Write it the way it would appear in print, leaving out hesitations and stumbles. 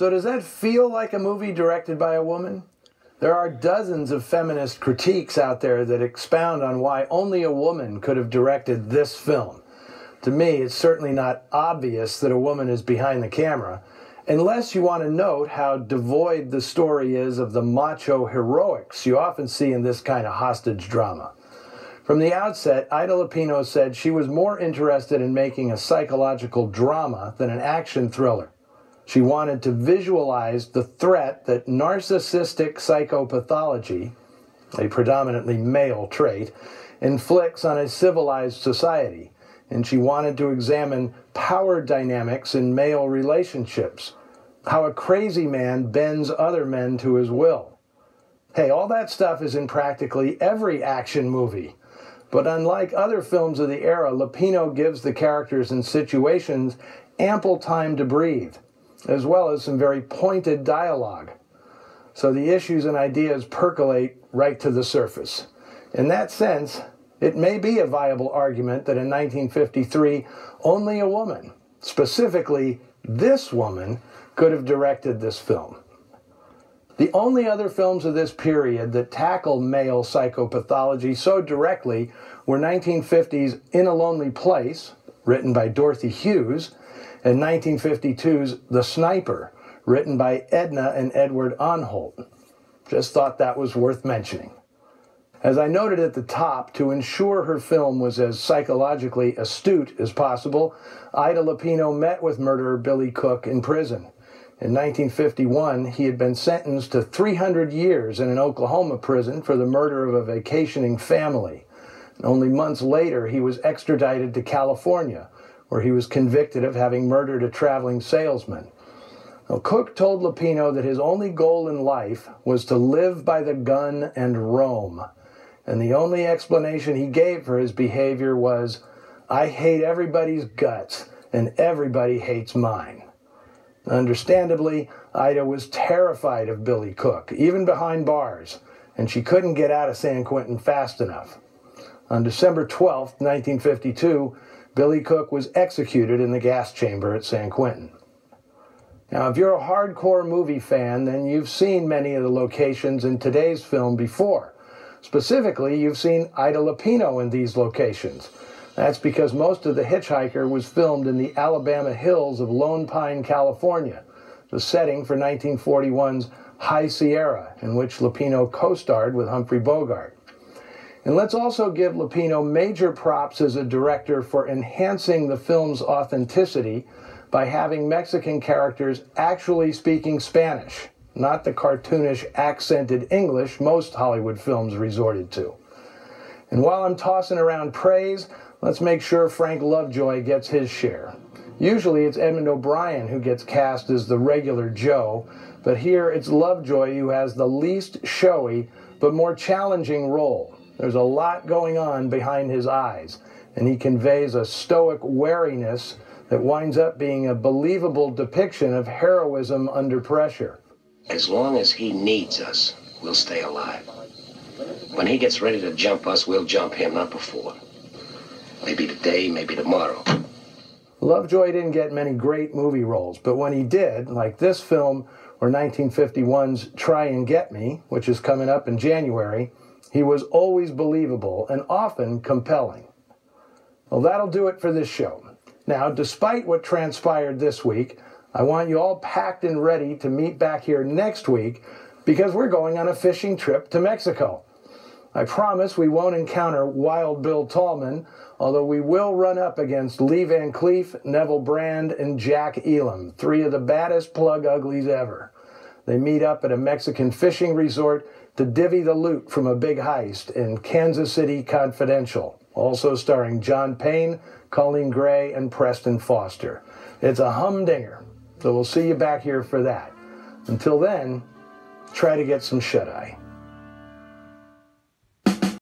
So does that feel like a movie directed by a woman? There are dozens of feminist critiques out there that expound on why only a woman could have directed this film. To me, it's certainly not obvious that a woman is behind the camera, unless you want to note how devoid the story is of the macho heroics you often see in this kind of hostage drama. From the outset, Ida Lupino said she was more interested in making a psychological drama than an action thriller. She wanted to visualize the threat that narcissistic psychopathology, a predominantly male trait, inflicts on a civilized society, and she wanted to examine power dynamics in male relationships, how a crazy man bends other men to his will. Hey, all that stuff is in practically every action movie. But unlike other films of the era, Lupino gives the characters and situations ample time to breathe, as well as some very pointed dialogue. So the issues and ideas percolate right to the surface. In that sense, it may be a viable argument that in 1953, only a woman, specifically this woman, could have directed this film. The only other films of this period that tackle male psychopathology so directly were 1950's In a Lonely Place, written by Dorothy Hughes, and 1952's The Sniper, written by Edna and Edward Anholt. Just thought that was worth mentioning. As I noted at the top, to ensure her film was as psychologically astute as possible, Ida Lupino met with murderer Billy Cook in prison. In 1951, he had been sentenced to 300 years in an Oklahoma prison for the murder of a vacationing family. And only months later, he was extradited to California, where he was convicted of having murdered a traveling salesman. Now, Cook told Lupino that his only goal in life was to live by the gun and roam. And the only explanation he gave for his behavior was, "I hate everybody's guts, and everybody hates mine." Understandably, Ida was terrified of Billy Cook, even behind bars, and she couldn't get out of San Quentin fast enough. On December 12, 1952, Billy Cook was executed in the gas chamber at San Quentin. Now, if you're a hardcore movie fan, then you've seen many of the locations in today's film before. Specifically, you've seen Ida Lupino in these locations. That's because most of The Hitchhiker was filmed in the Alabama hills of Lone Pine, California, the setting for 1941's High Sierra, in which Lupino co-starred with Humphrey Bogart. And let's also give Lupino major props as a director for enhancing the film's authenticity by having Mexican characters actually speaking Spanish, not the cartoonish accented English most Hollywood films resorted to. And while I'm tossing around praise, let's make sure Frank Lovejoy gets his share. Usually it's Edmund O'Brien who gets cast as the regular Joe, but here it's Lovejoy who has the least showy but more challenging role. There's a lot going on behind his eyes, and he conveys a stoic wariness that winds up being a believable depiction of heroism under pressure. As long as he needs us, we'll stay alive. When he gets ready to jump us, we'll jump him, not before. Maybe today, maybe tomorrow. Lovejoy didn't get many great movie roles, but when he did, like this film or 1951's Try and Get Me, which is coming up in January, he was always believable and often compelling. Well, that'll do it for this show. Now, despite what transpired this week, I want you all packed and ready to meet back here next week because we're going on a fishing trip to Mexico. I promise we won't encounter Wild Bill Tallman, although we will run up against Lee Van Cleef, Neville Brand, and Jack Elam, three of the baddest plug uglies ever. They meet up at a Mexican fishing resort to divvy the loot from a big heist in Kansas City Confidential, also starring John Payne, Colleen Gray, and Preston Foster. It's a humdinger, so we'll see you back here for that. Until then, try to get some shut-eye.